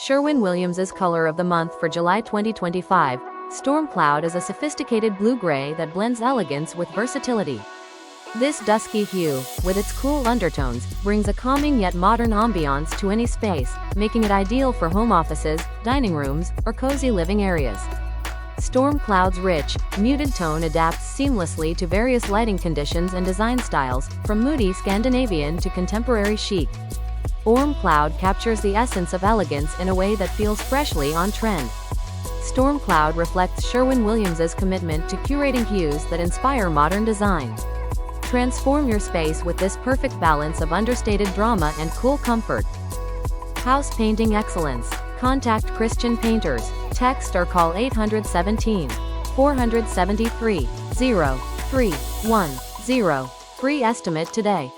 Sherwin-Williams' color of the month for July 2025, Storm Cloud is a sophisticated blue-gray that blends elegance with versatility. This dusky hue, with its cool undertones, brings a calming yet modern ambiance to any space, making it ideal for home offices, dining rooms, or cozy living areas. Storm Cloud's rich, muted tone adapts seamlessly to various lighting conditions and design styles, from moody Scandinavian to contemporary chic. Storm Cloud captures the essence of elegance in a way that feels freshly on trend. Storm Cloud reflects Sherwin-Williams' commitment to curating hues that inspire modern design. Transform your space with this perfect balance of understated drama and cool comfort. House painting excellence. Contact Christian Painters. Text or call 817-473-0310. Free estimate today.